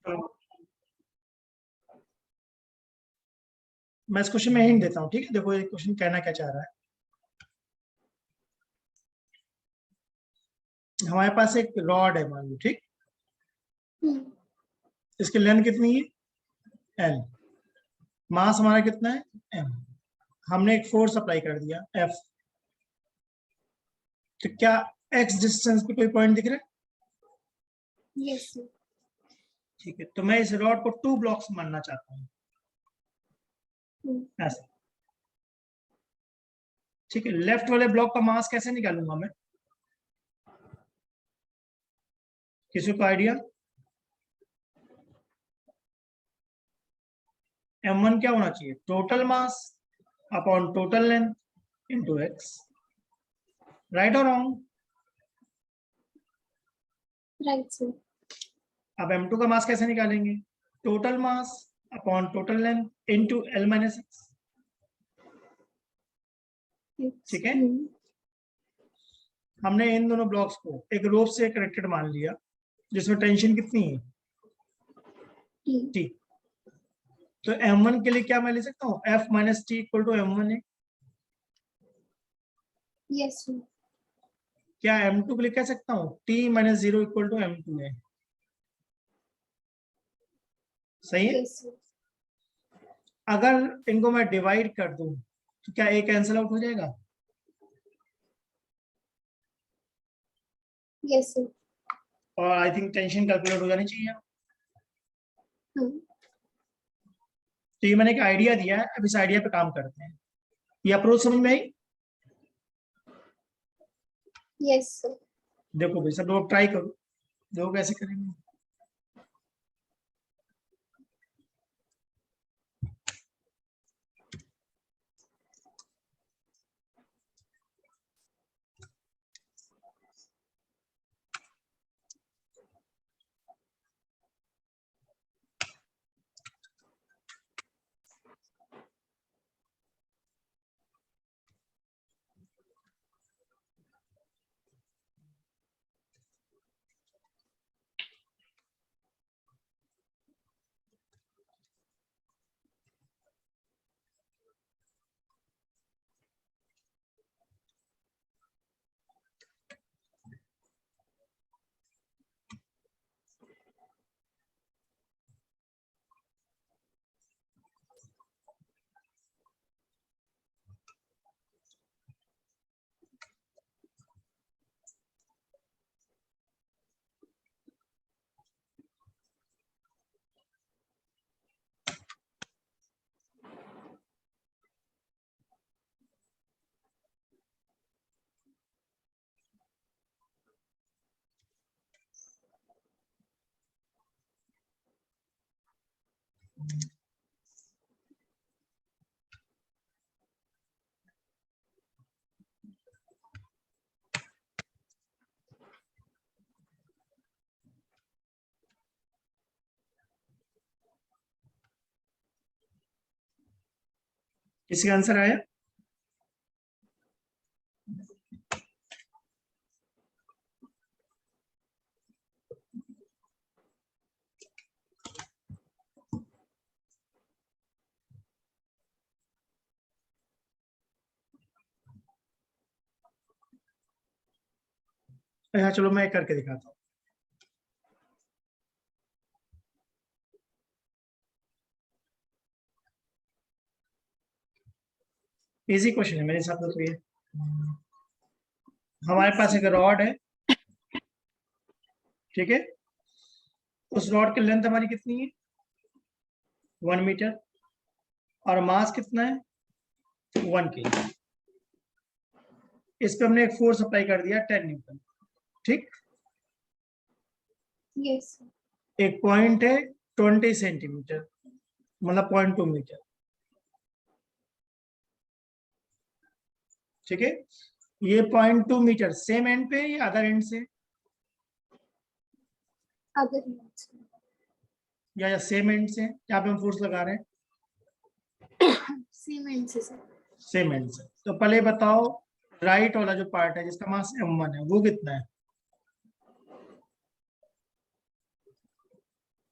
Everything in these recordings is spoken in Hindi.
तो मैं इस क्वेश्चन में हिंट देता हूँ, ठीक है। देखो ये क्वेश्चन कहना क्या चाह रहा है। हमारे पास एक रॉड है मान लो, ठीक। इसकी लेंथ कितनी है एल, मास हमारा कितना है एम, हमने एक फोर्स अप्लाई कर दिया एफ। तो क्या एक्स डिस्टेंस पे कोई पॉइंट दिख रहा है? Yes sir. ठीक है, तो मैं इस रॉड को 2 ब्लॉक्स मानना चाहता हूँ ऐसे, ठीक है। लेफ्ट वाले ब्लॉक का मास कैसे निकालूंगा मैं, किसी को आइडिया? m1 क्या होना चाहिए, total mass upon total length into x, right और रॉन्ग? Right sir. अब m2 का मास कैसे निकालेंगे, total mass upon total length into l minus x, ठीक है। हमने इन दोनों ब्लॉक्स को एक रोप से कनेक्टेड मान लिया जिसमें टेंशन कितनी है T। तो m1 के लिए क्या मैं ले सकता हूँ, F minus T equal to m1 है। Yes sir. क्या m2 के लिए कह सकता हूँ T minus 0 equal to m2 है, सही है। Yes sir. अगर इनको मैं डिवाइड कर दूं तो क्या एक कैंसिल आउट हो जाएगा? Yes sir. और आई थिंक टेंशन कैलकुलेट हो जानी चाहिए। तो ये मैंने एक आइडिया दिया है, अब इस आइडिया पे काम करते हैं। ये अप्रोच समझ में आई? Yes sir. देखो भाई सब लोग ट्राई करो, देखो कैसे करेंगे। किसी का आंसर आया? अच्छा चलो मैं करके दिखाता हूँ। इजी क्वेश्चन है मेरे हिसाब से। तो ये हमारे पास एक रॉड है, ठीक है। उस रॉड की लेंथ हमारी कितनी है 1 मीटर, और मास कितना है 1 kg। इस पे हमने एक फोर्स अप्लाई कर दिया 10 न्यूटन, ठीक। Yes sir. एक पॉइंट है 20 सेंटीमीटर, मतलब 0.2 मीटर, ठीक है। ये 0.2 मीटर सेम एंड पे या अदर एंड से, अदर या सेम एंड से, यहाँ पे हम फोर्स लगा रहे हैं सेम एंड से सर। सेम एंड से। तो पहले बताओ राइट वाला जो पार्ट है जिसका मास m1 है वो कितना है?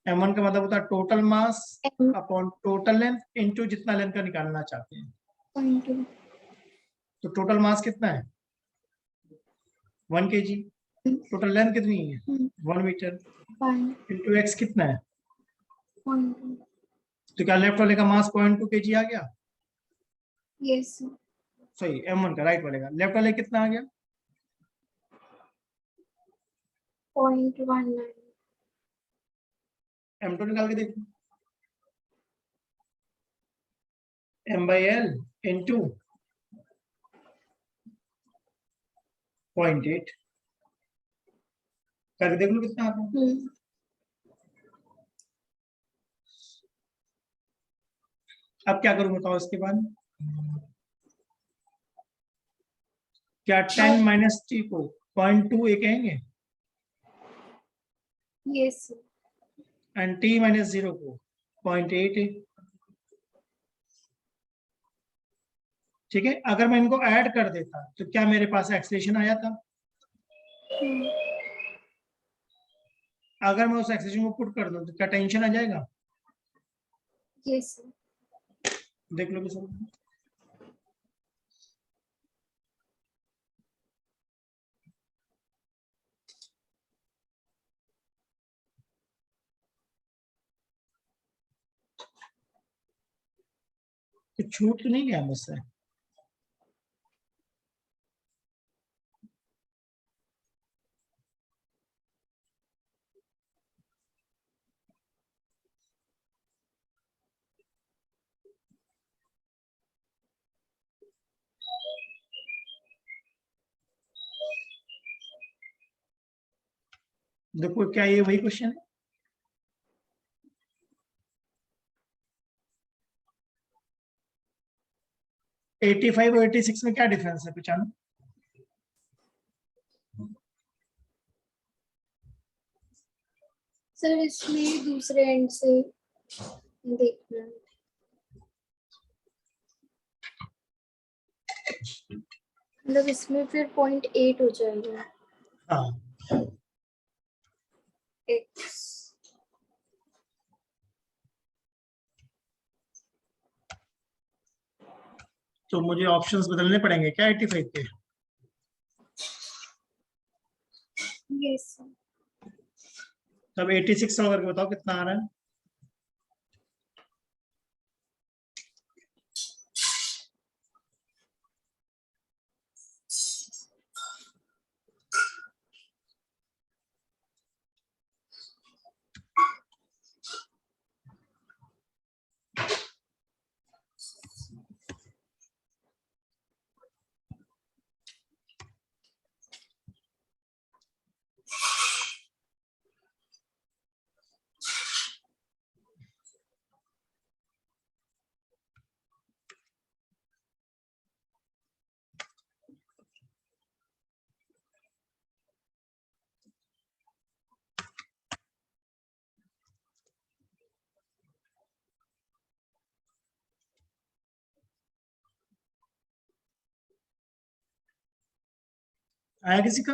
m1 का मतलब होता है total mass M upon total length into जितना लेंथ का निकालना चाहते हैं। point 2. तो टोटल मास कितना है 1 kg, टोटल लेंथ कितनी है 1 मीटर, इंटू एक्स कितना है, Point 2. तो क्या लेफ्ट वाले का मास 0.2 kg आ गया, Yes, sir. सॉरी m1 का, राइट वाले का, लेफ्ट वाले कितना आ गया 0.19. m2 निकाल के देखो, m/l इंटू 0.8 करके देख लो कितना आता है। अब क्या करूं बताओ इसके बाद, क्या 10 माइनस टी को 0.2 ए कहेंगे Yes, sir. And t minus 0 को 0.8 ए, ठीक है। अगर मैं इनको ऐड कर देता तो क्या मेरे पास एक्सप्रेशन आ जाता, अगर मैं उस एक्सप्रेशन को पुट कर दूं तो क्या टेंशन आ जाएगा, Yes, sir. देख लो किसी, तो छूट तो नहीं गया मुझसे, देखो क्या ये वही क्वेश्चन है, एटी फाइव और 86 में क्या डिफरेंस है पहचानो, सर इसमें दूसरे एंड से देखना है। मतलब इसमें फिर 0.8 हो जाएगा हाँ x. तो मुझे ऑप्शंस बदलने पड़ेंगे क्या 85 के, Yes, sir. तब 86 सॉल्व करके बताओ कितना आ रहा है, आया किसी का,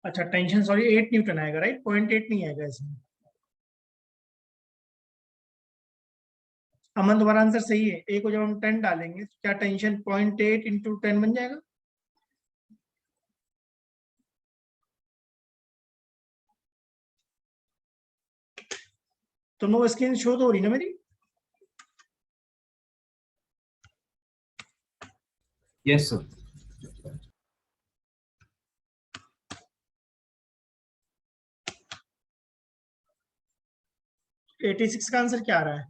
अच्छा टेंशन सॉरी 8 न्यूटन आएगा राइट, 0.8 नहीं आएगा इसमें, अमन तुम्हारा आंसर सही है, ए को जब हम 10 डालेंगे तो क्या टेंशन 0.8 इंटू 10 बन जाएगा, तो नो स्क्रीन शो तो हो रही ना मेरी, यस सर। 86 का आंसर क्या आ रहा है?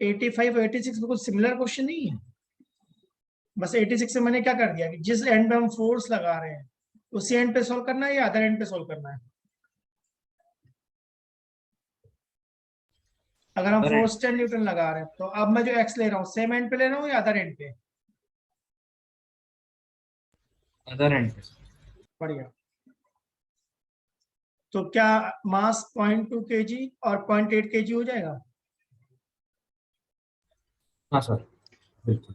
एटी फाइव 86 बिल्कुल सिमिलर क्वेश्चन नहीं है। बस 86 से मैंने क्या कर दिया कि जिस एंड पे हम फोर्स लगा रहे हैं उसी एंड पे सोल्व करना है या अदर एंड पे सोल्व करना है। अगर हम Other फोर्स 10 न्यूटन लगा रहे हैं तो अब मैं जो एक्स ले रहा हूँ सेम एंड पे ले रहा हूँ या अदर एंड पे? अदर एंड पे। बढ़िया। तो क्या मास 0.2 kg और 0.8 kg हो जाएगा? हाँ सर बिल्कुल।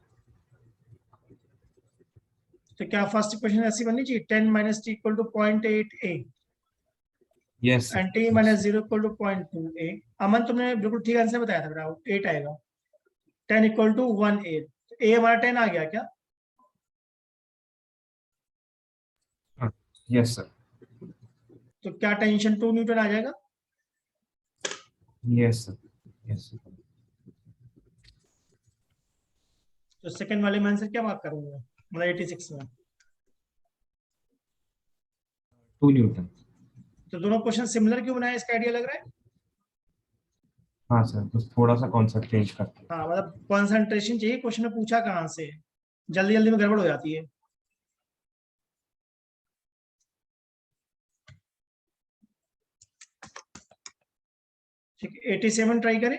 तो क्या फर्स्ट इक्वेशन ऐसी बननी चाहिए 10 minus T equal to 0.8 a yes and T minus 0 equal to 0.2 a। Aman तुमने बिल्कुल ठीक आंसर बताया था बेटा, 8 आएगा। 10 इक्वल टू 1 a, तो a हमारा 10 आ गया क्या? Yes sir. तो क्या टेंशन 2 न्यूटन आ जाएगा? Yes sir. Yes sir. तो सेकंड वाले में आंसर क्या मार्क करूंगा मतलब 86 में? 2 न्यूटन। तो दोनों क्वेश्चन सिमिलर क्यों बनाए, इसका आइडिया लग रहा है? हाँ सर बस थोड़ा सा कॉन्सेप्ट चेंज करते हैं। हाँ मतलब कंसंट्रेशन चाहिए, क्वेश्चन में पूछा कहाँ से, जल्दी जल्दी में गड़बड़ हो जाती है। ठीक है 87 ट्राई करें।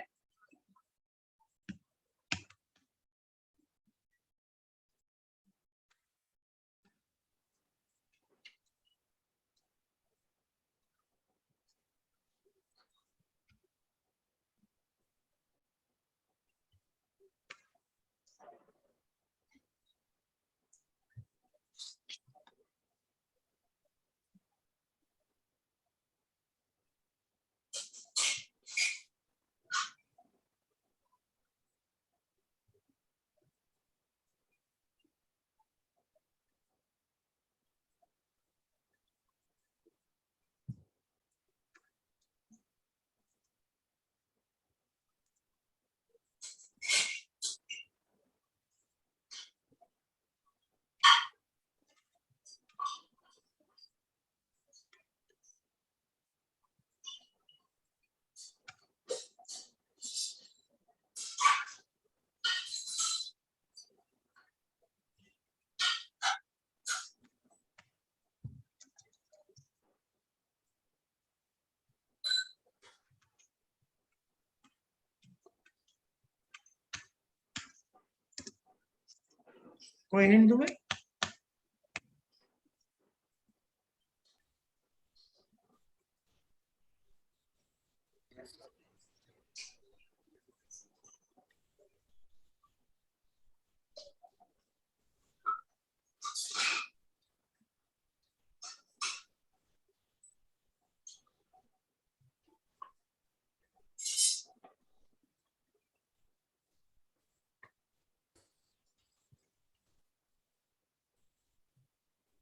कोई हिंट दूं मैं?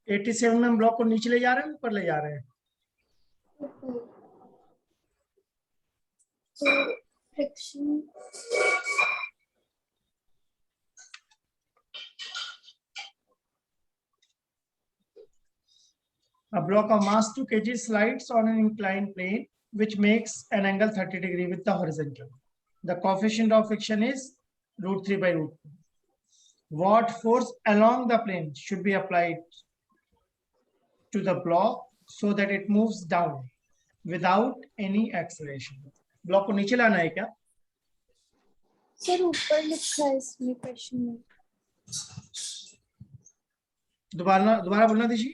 एटी सेवन में हम ब्लॉक को नीचे ले जा रहे हैं ऊपर ले जा रहे हैं? तो friction A block of mass 2 kg slides on an inclined plane which makes an angle 30 degree with the horizontal. The coefficient of friction is root 3 by root 2. What force along the plane should be applied to the block so that it moves down without any acceleration? Block को नीचे लाना है क्या? सर ऊपर लिखा है इसमें क्वेश्चन में। दोबारा दोबारा बोलना दीजिए।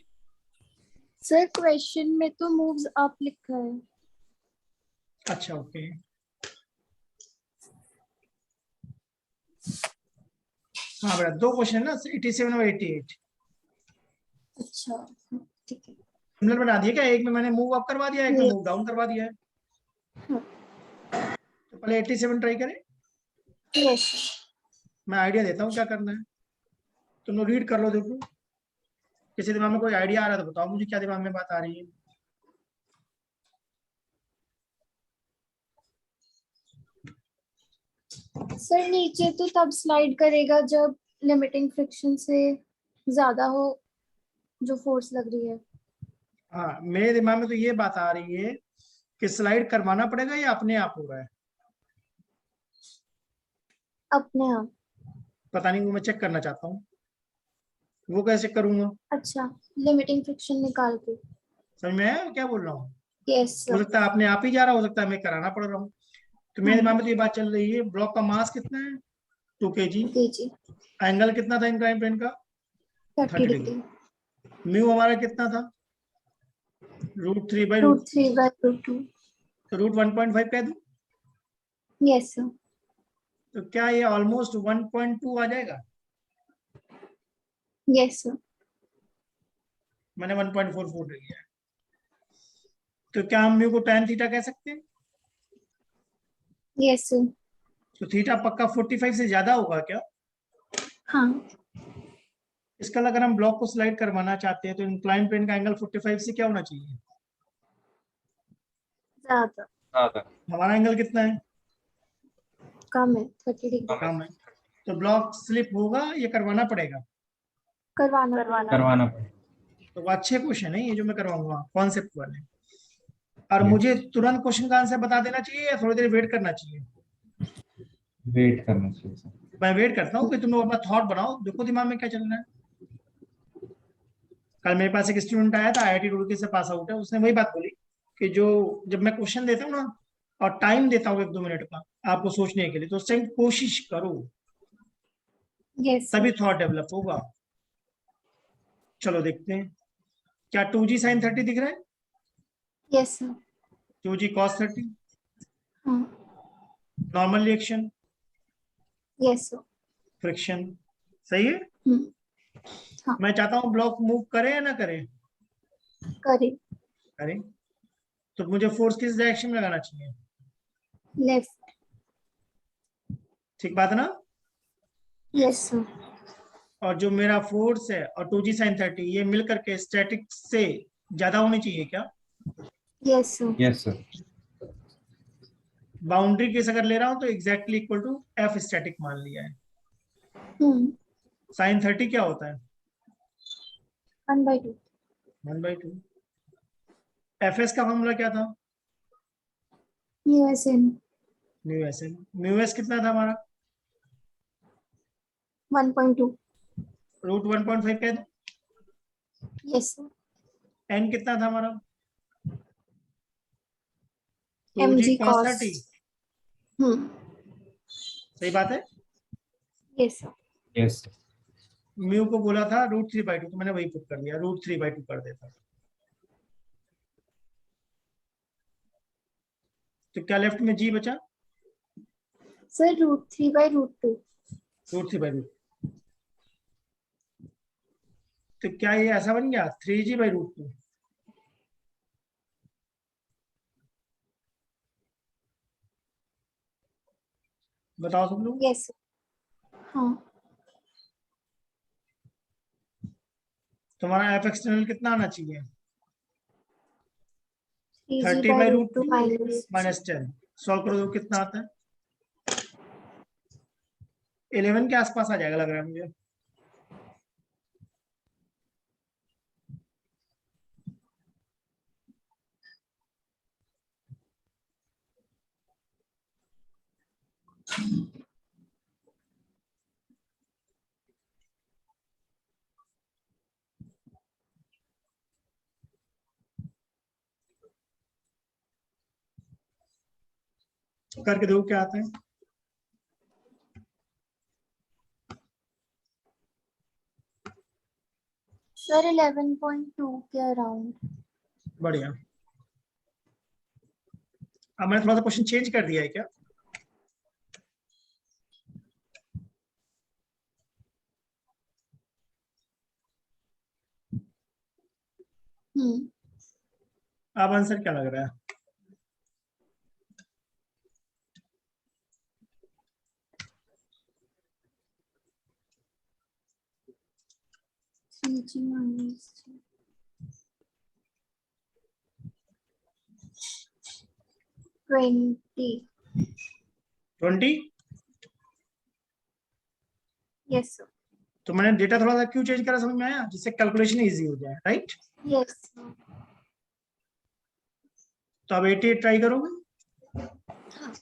सर क्वेश्चन में तो मूव्स अप लिखा है। अच्छा ओके। हाँ बेटा दो क्वेश्चन ना 87 और 88। अच्छा ठीक है। सिमिलर बना दिया क्या? एक में मैंने मूव अप करवा दिया, एक में मूव डाउन करवा दिया है। तो पहले 87 ट्राई करें। यस मैं आइडिया देता हूँ क्या करना है। तुम लोग रीड कर लो, देखो किसी दिमाग में कोई आइडिया आ रहा है तो बताओ मुझे, क्या दिमाग में बात आ रही है। सर नीचे तो तब स्लाइड करेगा जब लिमिटिंग फ्रिक्शन से ज्यादा हो जो फोर्स लग रही है। हाँ, मेरे दिमाग में तो ये बात आ रही है कि स्लाइड करवाना पड़ेगा या अपने आप हो रहा है। अपने आप। पता नहीं, वो मैं चेक करना चाहता हूँ, वो कैसे करूंगा। अच्छा, लिमिटिंग फ्रिक्शन निकाल के। समझ में आया मैं क्या बोल रहा हूँ। यस हो सर। सकता है अपने आप ही जा रहा, हो सकता है मैं कराना पड़ रहा हूँ। तो मेरे दिमाग में तो ये बात चल रही है, ब्लॉक का मास कितना है, 2 kg। ओके जी। एंगल कितना था इंक्लाइन प्लेन का, 30 30 डिग्री। डिग्री। म्यू हमारा कितना था, √3 बाई रूट रूट 3/√2। तो √1.5 कह दूं। Yes sir. तो क्या ये ऑलमोस्ट 1.2 आ जाएगा। Yes sir. मैंने 1.44 ले लिया है। तो क्या हम म्यू को tan थीटा कह सकते हैं। Yes sir. तो थीटा पक्का 45 से ज्यादा होगा क्या। हाँ। इसका अगर हम ब्लॉक को स्लाइड करवाना चाहते हैं तो इंक्लाइन प्लेन का एंगल 45 से क्या होना चाहिए। ज्यादा। ज़्यादा। हमारा एंगल कितना है, कम है 30 डिग्री। कम है। कम है। तो ब्लॉक स्लिप होगा, ये करवाना पड़ेगा। करवाना पड़ेगा। करवाना पड़ेगा। तो वो अच्छे क्वेश्चन है ये जो मैं करवाऊंगा, कॉन्सेप्ट वाले। और Yes, मुझे तुरंत क्वेश्चन का आंसर बता देना चाहिए या थोड़ी देर वेट करना चाहिए। वेट करना चाहिए सर। मैं वेट करता हूँ कि तुम लोग अपना थॉट बनाओ, देखो दिमाग में क्या चल रहा है। कल मेरे पास एक स्टूडेंट आया था, IIT रुड़की से पास आउट है, उसने वही बात बोली कि जो जब मैं क्वेश्चन देता हूँ ना और टाइम देता हूँ 1-2 मिनट का आपको सोचने के लिए, तो उस टाइम कोशिश करो, यस तभी सर। थॉट डेवलप होगा। चलो देखते हैं, क्या 2g sin 30 दिख रहा है, यस सर। 2g cos 30, हाँ। Normal reaction, yes sir. Friction, सही है। हम्म। हाँ। मैं चाहता हूँ ब्लॉक मूव करे या ना करे, करें। करे। तो मुझे फोर्स किस डायरेक्शन में लगाना चाहिए, लेफ्ट। ठीक बात है ना। Yes sir. और जो मेरा फोर्स है और 2g sin 30 ये मिल करके स्टैटिक से ज्यादा होनी चाहिए क्या। Yes sir. Yes sir. Boundary case अगर ले रहा हूं तो exactly equal to F static मान लिया है। हम्म। sin 30 क्या होता है, 1/2। 1/2। एफ एस का फॉर्मूला क्या था, USN। Mu S N. Mu S कितना था हमारा, 1.2। √1.5 कह दो। Yes sir. एन कितना था हमारा, 2g mg cos cos। 30। हम्म। सही बात है। Yes sir. यस। म्यू को बोला था √3/2, तो मैंने वही पुट कर दिया, √3/2 कर देता। तो क्या लेफ्ट में जी बचा, सर √3/√2। √3/2। तो क्या ये ऐसा बन गया 3g/√2। बताओ सब लोग। Yes sir. हाँ। तुम्हारा एफ एक्सटर्नल कितना आना चाहिए, 30 by root 3g/√2 to minus. Minus 10। Solve करो तो कितना आता है, 11 के आसपास आ जाएगा लग रहा है मुझे। करके देखो क्या आता है। सर 11.2 के अराउंड। बढ़िया। अब मैंने थोड़ा सा क्वेश्चन चेंज कर दिया है क्या, हम्म। अब आंसर क्या लग रहा है। TG minus 20. 20। Yes sir. तो मैंने डेटा थोड़ा सा क्यों चेंज करा समझ में आया, जिससे कैलकुलेशन इजी हो जाए, राइट। Yes sir. तो अब 88 ट्राई करोगे। हाँ.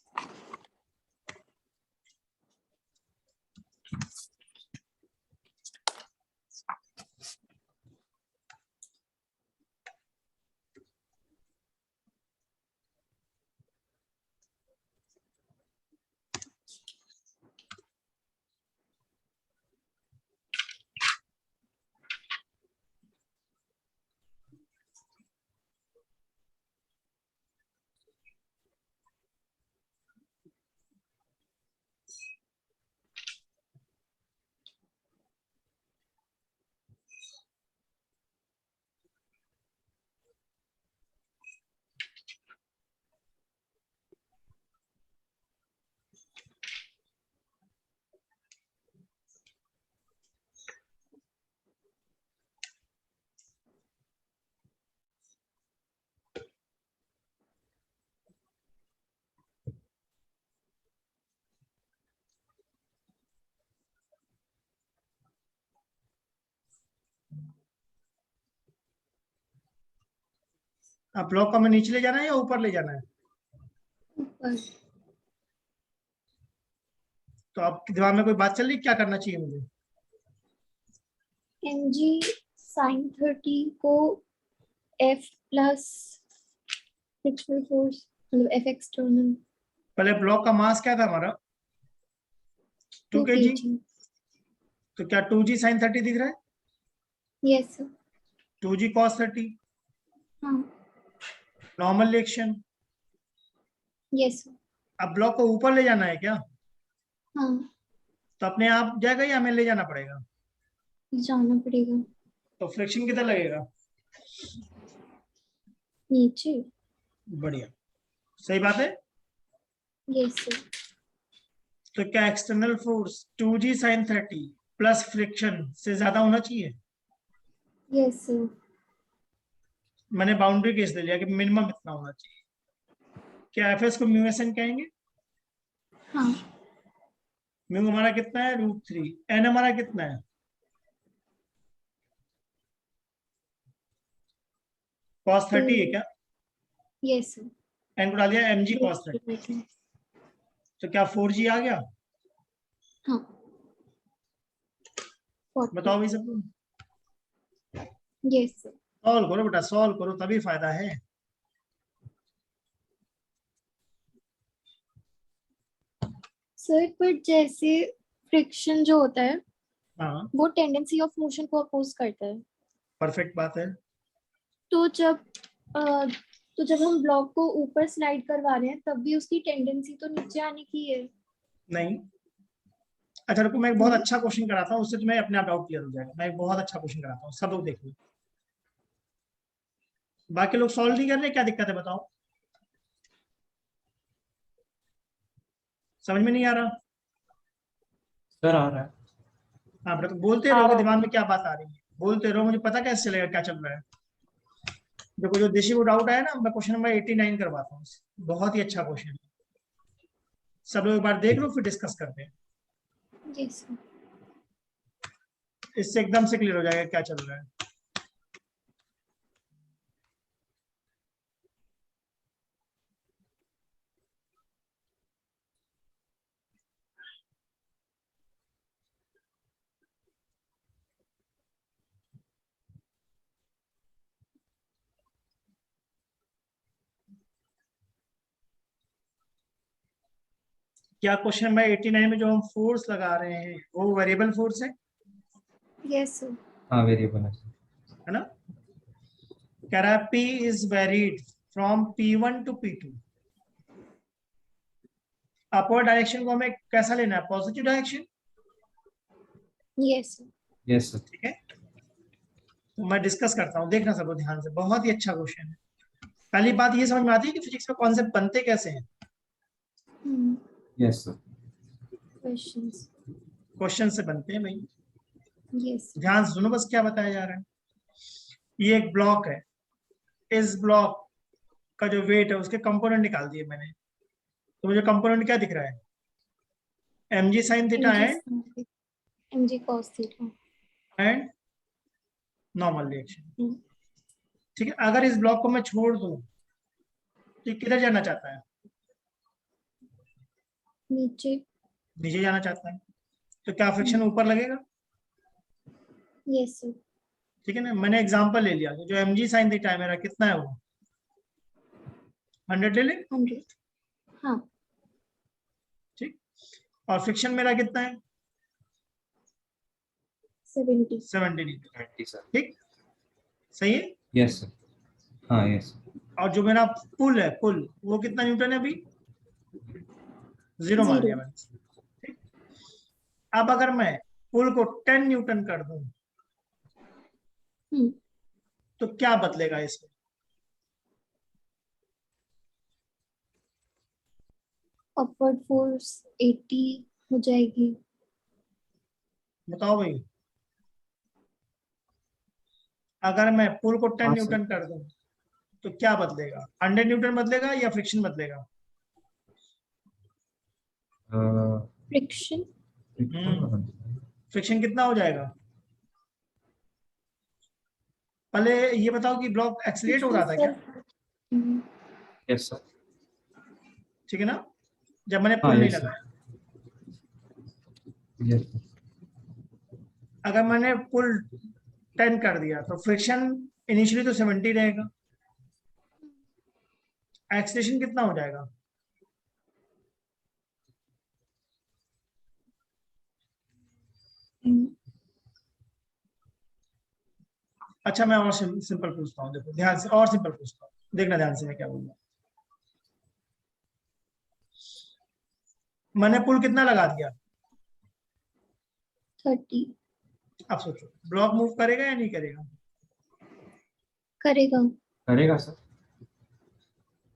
अब ब्लॉक का मैं नीचे ले जाना है या ऊपर ले जाना है। ऊपर. तो आपके दिमाग में कोई बात चल रही है, क्या करना चाहिए मुझे। mg sin 30 को f प्लस फ्रिक्शनल फोर्स मतलब f एक्सटर्नल पहले ब्लॉक का मास क्या था हमारा 2 kg, तो क्या 2g sin 30 दिख रहा है। Yes sir. 2g cos 30 हाँ. Normal reaction. Yes sir. अब ब्लॉक को ऊपर ले जाना है क्या, हाँ. तो अपने आप जाएगा या हमें ले जाना पड़ेगा। जाना पड़ेगा तो फ्रिक्शन कितना लगेगा। नीचे. बढ़िया, सही बात है। Yes sir. तो क्या external force 2g sin 30 plus friction से ज्यादा होना चाहिए। Yes sir. मैंने बाउंड्री केस ले लिया कि मिनिमम इतना होना चाहिए। क्या एफ एस को म्यू एस एन कहेंगे। हाँ. म्यू हमारा कितना है √3, एन हमारा कितना है cos 30 है क्या। Yes sir. एन को डाल दिया mg cos 30, तो क्या 4g आ गया। हाँ. बताओ भाई सब लोग, यस सर. सॉल्व करो बेटा, सॉल्व करो तभी फायदा है। सर पर जैसे फ्रिक्शन जो होता है हाँ वो टेंडेंसी ऑफ मोशन को अपोज करता है. परफेक्ट बात है। तो जब हम ब्लॉक को ऊपर स्लाइड करवा रहे हैं तब भी उसकी टेंडेंसी तो नीचे आने की है. नहीं, अच्छा रुको, मैं एक बहुत अच्छा क्वेश्चन कराता हूँ, उससे तुम्हें अपने आप डाउट क्लियर हो जाएगा। मैं एक बहुत अच्छा क्वेश्चन कराता हूँ, सब लोग देख लो। बाकी लोग सॉल्व नहीं कर रहे, क्या दिक्कत है बताओ, समझ में नहीं आ रहा। सर आ रहा है। हाँ बेटा, तो बोलते रहोगे, दिमाग में क्या बात आ रही है बोलते रहो, मुझे पता कैसे चलेगा क्या चल रहा है। देखो जो देशी को डाउट आया ना, मैं क्वेश्चन नंबर 89 करवाता हूँ, बहुत ही अच्छा क्वेश्चन है। सब लोग एक बार देख लो फिर डिस्कस करते हैं, यस सर. इससे एकदम से क्लियर हो जाएगा क्या चल रहा है। क्या क्वेश्चन नंबर 89 में जो हम फोर्स लगा रहे हैं वो वेरिएबल फोर्स है यस सर. हाँ वेरिएबल है ना। कह रहा है P is varied from P1 to P2। Upward direction को हमें कैसा लेना है, positive direction. Yes sir. Yes sir. ठीक है, तो मैं डिस्कस करता हूँ, देखना सब लोग ध्यान से, बहुत ही अच्छा क्वेश्चन है। पहली बात ये समझ में आती है कि फिजिक्स में कॉन्सेप्ट बनते कैसे हैं। Yes sir. क्वेश्चंस. क्वेश्चन से बनते हैं भाई। यस ध्यान से सुनो बस क्या बताया जा रहा है। ये एक ब्लॉक है, इस ब्लॉक का जो वेट है उसके कंपोनेंट निकाल दिए मैंने, तो मुझे कंपोनेंट क्या दिख रहा है, mg sin theta mg cos theta and normal reaction. ठीक है, अगर इस ब्लॉक को मैं छोड़ दूं तो ये किधर जाना चाहता है, नीचे। नीचे जाना चाहता है, तो क्या फ्रिक्शन ऊपर लगेगा। Yes sir. ठीक है ना, मैंने एग्जांपल ले लिया, जो mg sin थीटा है मेरा कितना है, वो 100 ले ले। 100। हाँ। ठीक, और फ्रिक्शन मेरा कितना है 70। 70 न्यूटन। 20 सर। ठीक, सही है। Yes sir. हाँ यस। और जो मेरा पुल है, पुल वो कितना न्यूटन है अभी, 0 मान 0। लिया मैंने। ठीक, अब अगर मैं पुल को 10 न्यूटन कर दूं तो क्या बदलेगा इसमें, अपवर्ड फोर्स 80 हो जाएगी। बताओ भाई। अगर मैं पुल को 10 हाँ सर। न्यूटन कर दूं तो क्या बदलेगा, 100 न्यूटन बदलेगा या फ्रिक्शन बदलेगा। फ्रिक्शन। फ्रिक्शन कितना हो जाएगा, पहले ये बताओ कि ब्लॉक एक्सीलरेट हो रहा था क्या। Yes sir. ठीक है ना, जब मैंने हाँ पुल नहीं यस सर। लगाया। Yes sir. अगर मैंने पुल 10 कर दिया तो फ्रिक्शन इनिशियली तो 70 रहेगा, एक्सीलरेशन कितना हो जाएगा। अच्छा मैं और सिंपल पूछता हूँ, देखो ध्यान से, और सिंपल पूछता हूँ, देखना ध्यान से मैं क्या बोलूंगा। मैंने पुल कितना लगा दिया, 30। अब सोचो ब्लॉक मूव करेगा या नहीं करेगा। करेगा। करेगा सर।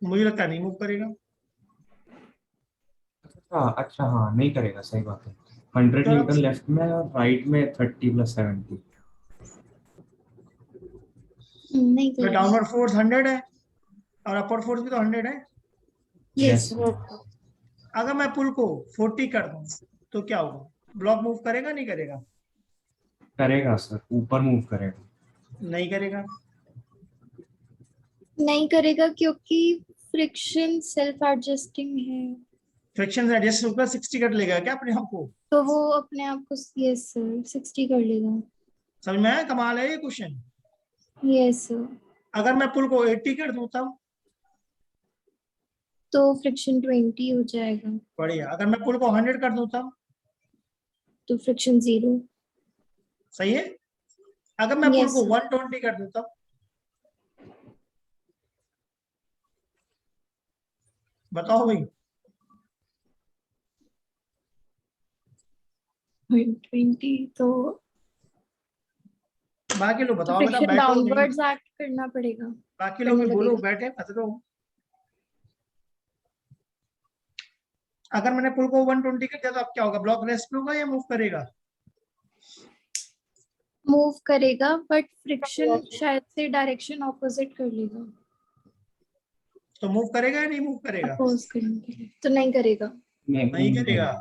मुझे लगता है नहीं मूव करेगा। हाँ अच्छा, हाँ नहीं करेगा, सही बात है। 100 तो न्यूटन लेफ्ट में और राइट में 30 + 70। नहीं करेगा। डाउनवर्ड फोर्स 100 है और अपवर्ड फोर्स भी तो 100 है। यस। यस। अगर मैं पुल को 40 कर दूं तो क्या होगा, ब्लॉक मूव करेगा नहीं करेगा। करेगा सर, ऊपर मूव करेगा। नहीं करेगा। नहीं करेगा क्योंकि फ्रिक्शन सेल्फ एडजस्टिंग है। फ्रिक्शन से एडजस्ट होकर 60 कर लेगा क्या अपने आप को। तो वो अपने आप को यस सर 60 कर लेगा। समझ में आया, कमाल है ये क्वेश्चन। Yes sir. अगर मैं पुल को 80 कर दूं तब, तो फ्रिक्शन 20 हो जाएगा। बढ़िया। अगर मैं पुल को 100 कर दूं तब, तो फ्रिक्शन 0। सही है। अगर मैं पुल यस को सर। 120 कर दूं तब, बताओ भाई। 120 तो बाकी लोग बताओ, बता फ्रिक्शन बैठो नहीं। डाउनवर्ड्स एक्ट करना पड़ेगा। बाकी लोग तभी भी बोलो, लगेगा। बैठे मत रहो। अगर मैंने पुल को 120 कर दिया तो अब क्या होगा, ब्लॉक रेस्ट पे होगा या मूव करेगा। मूव करेगा बट फ्रिक्शन शायद से डायरेक्शन ऑपोजिट कर लेगा। तो मूव करेगा या नहीं मूव करेगा। अपोज करने के लिए तो नहीं करेगा। नहीं करेगा,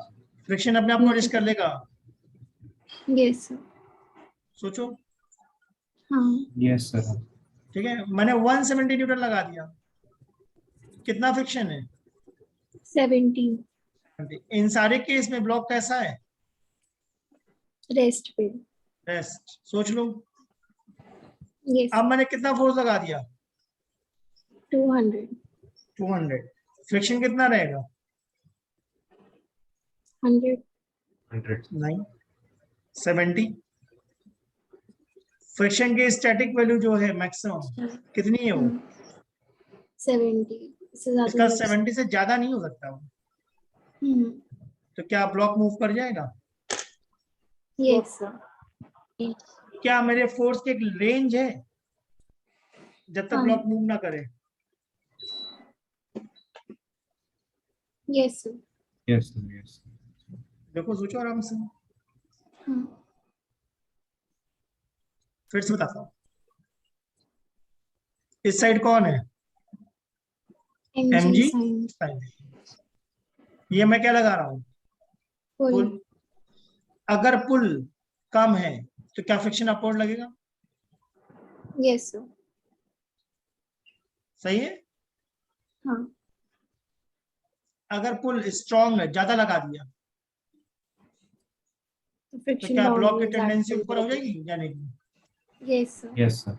फ्रिक्शन अपने आप को नहीं एडजस्ट कर लेगा। Yes sir. सोचो। हाँ। Yes sir. ठीक है, मैंने 170 न्यूटन लगा दिया, कितना फ्रिक्शन है 70। इन सारे केस में ब्लॉक कैसा है, रेस्ट पे। रेस्ट। सोच लो। यस। अब मैंने कितना फोर्स लगा दिया 200। 200, फ्रिक्शन कितना रहेगा 100। 100। नहीं, 70। फ्रिक्शन की स्टैटिक वैल्यू जो है मैक्सिमम कितनी है वो, 70 इससे ज्यादा इसका लग सकता। 70 से ज्यादा नहीं हो सकता वो। तो क्या ब्लॉक मूव कर जाएगा। Yes sir. क्या मेरे फोर्स की एक रेंज है जब तक हाँ। ब्लॉक मूव ना करे। Yes sir. Yes sir. Yes. देखो सोचो आराम से। हाँ। फिर से बताता हूँ, इस साइड कौन है, mg mg sin sin, ये मैं क्या लगा रहा हूँ, पुल। पुल। अगर पुल कम है तो क्या फ्रिक्शन अपवर्ड लगेगा, यस सर। सही है। हाँ, अगर पुल स्ट्रांग है, ज्यादा लगा दिया, तो तो फ्रिक्शन क्या ब्लॉक की डाउनवर्ड्स एक्ट टेंडेंसी ऊपर हो करेगा। जाएगी या नहीं। Yes sir. Yes sir.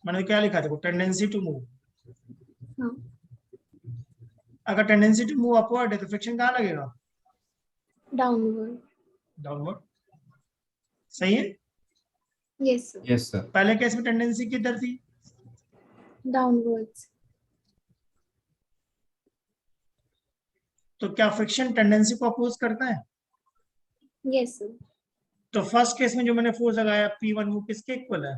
मैंने क्या लिखा देखो, टेंडेंसी टू मूव। हाँ, अगर टेंडेंसी टू मूव अपवर्ड है तो फ्रिक्शन कहाँ लगेगा, डाउनवर्ड। डाउनवर्ड। सही है। Yes sir. Yes sir. पहले केस में टेंडेंसी किधर थी, डाउनवर्ड्स। तो क्या फ्रिक्शन टेंडेंसी को अपोज करता है। Yes sir. तो फर्स्ट केस में जो मैंने फोर्स लगाया P1 वो किसके इक्वल है,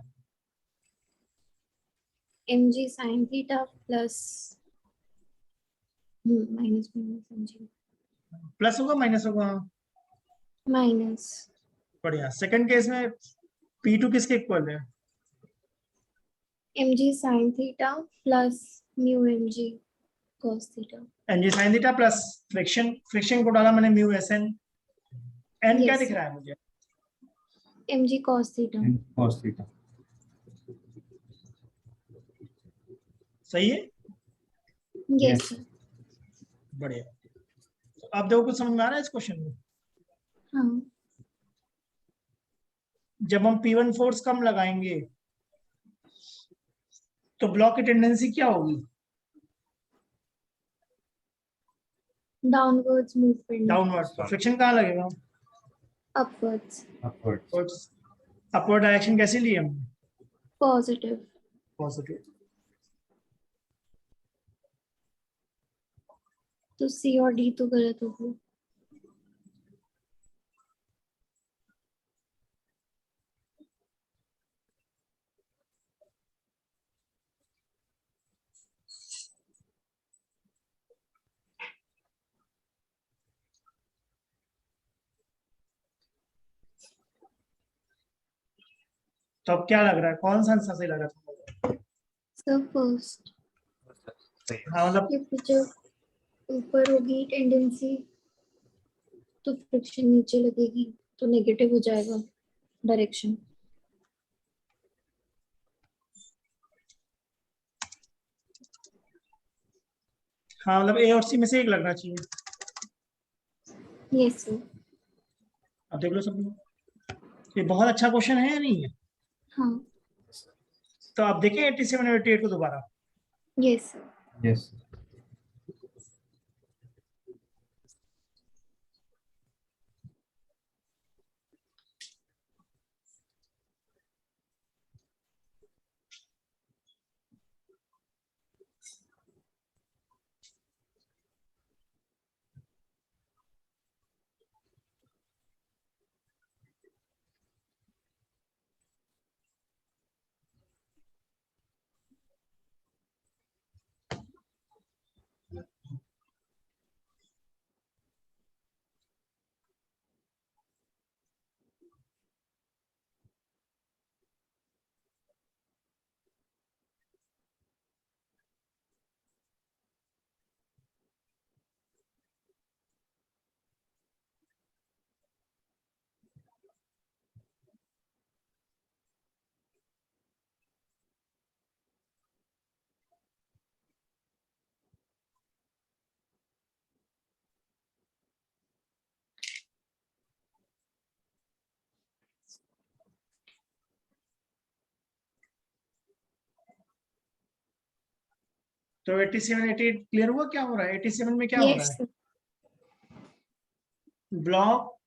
mg sin theta plus minus minus mg plus होगा माइनस होगा, माइनस बढ़िया। सेकंड केस में P2 किसके इक्वल है, mg sin theta plus mu mg cos theta। mg sin theta plus friction, friction को डाला मैंने म्यू SN, n क्या यस दिख सर। रहा है मुझे, mg cos theta। cos theta. सही है। Yes Yes. सर। बढ़िया। तो अब देखो कुछ समझ में आ रहा है इस क्वेश्चन में, हाँ, जब हम P1 फोर्स कम लगाएंगे तो ब्लॉक की टेंडेंसी क्या होगी, डाउनवर्ड्स मूव करने की। डाउनवर्ड। तो फ्रिक्शन कहाँ लगेगा, अपवर्ड्स। अपवर्ड्स। अपवर्ड डायरेक्शन कैसे ली हमने, पॉजिटिव। पॉजिटिव। तो सी और डी तो गलत हो गए। तो अब क्या लग रहा है, कौन सा आंसर सही लग रहा है, सब फर्स्ट। हाँ मतलब क्योंकि जब ऊपर होगी टेंडेंसी तो फ्रिक्शन नीचे लगेगी, तो नेगेटिव हो जाएगा डायरेक्शन। हाँ मतलब A और C में से एक लगना चाहिए। Yes sir. अब देख लो सब लोग, ये बहुत अच्छा क्वेश्चन है या नहीं है। हाँ। तो आप देखें 87 और 88 को दोबारा। Yes sir. यस। तो 87 88 क्लियर हुआ क्या हो रहा है, 87 में क्या हो रहा यस है, sir. Block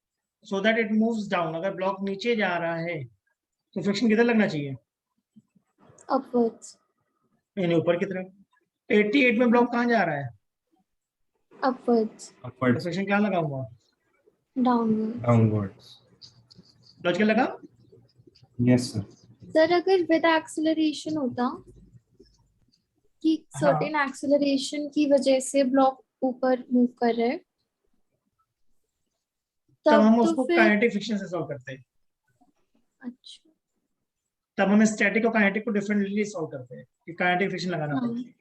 so that it moves down, अगर ब्लॉक नीचे जा रहा है तो फ्रिक्शन किधर लगना चाहिए, अपवर्ड्स। यानी ऊपर की तरफ। 88 में ब्लॉक कहाँ जा रहा है, अपवर्ड्स। तो अपवर्ड्स। फ्रिक्शन क्या लगा हुआ, डाउनवर्ड्स। डाउनवर्ड्स। लॉजिकल लगा। Yes sir. सर अगर विद एक्सेलरेशन होता कि हाँ सर्टेन एक्सेलरेशन की वजह से ब्लॉक ऊपर मूव कर रहा है, तब तब हम तो उसको फिर काइनेटिक फ्रिक्शन से सॉल्व करते हैं। अच्छा तब हम स्टैटिक और काइनेटिक को डिफरेंटली सॉल्व करते हैं कि काइनेटिक फ्रिक्शन लगाना हाँ। पड़ता है।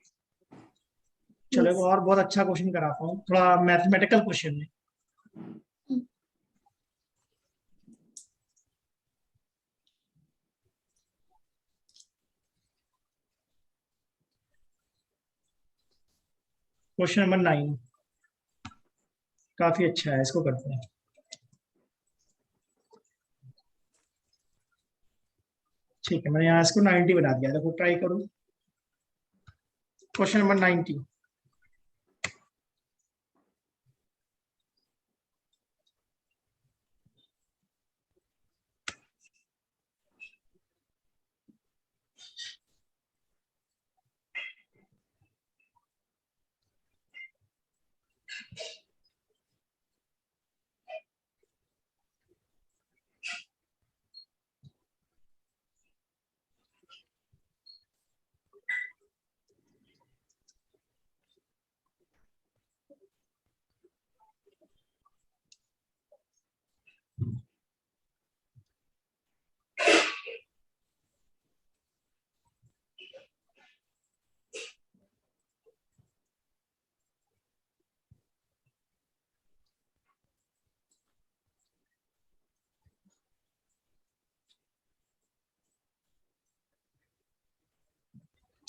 चलो एक Yes. और बहुत अच्छा क्वेश्चन कराता हूँ, थोड़ा मैथमेटिकल क्वेश्चन है। क्वेश्चन नंबर 9 काफी अच्छा है, इसको करते हैं। ठीक है, मैंने यहाँ इसको 90 बना दिया, देखो ट्राई करो। Question number 90।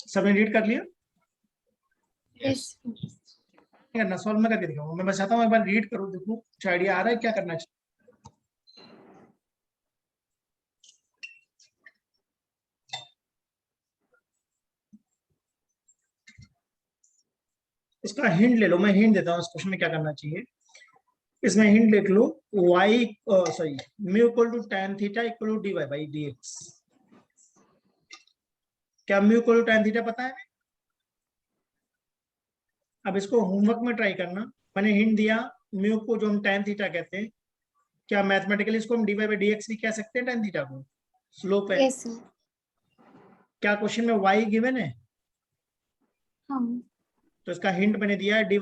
सबने रीड कर लिया? Yes. करना सॉल्व में करके दिखाऊंगा, मैं बस चाहता हूँ एक बार रीड करो, देखो कुछ आइडिया आ रहा है क्या करना चाहिए। इसका हिंट ले लो, मैं हिंट देता हूँ इस क्वेश्चन में क्या करना चाहिए। इसमें हिंट लिख लो, y sorry mu equal to tan theta equal to dy by dx। क्या mu equal to tan theta पता है? अब इसको होमवर्क में ट्राई करना। मैंने हिंट दिया, म्यू को जो हम tan थीटा कहते हैं, क्या मैथमेटिकली इसको हम dy बाई dx भी कह सकते हैं tan थीटा को? स्लोप है। Yes, sir. क्या क्वेश्चन में y गिवन है? हाँ। तो इसका हिंट मैंने दिया है dy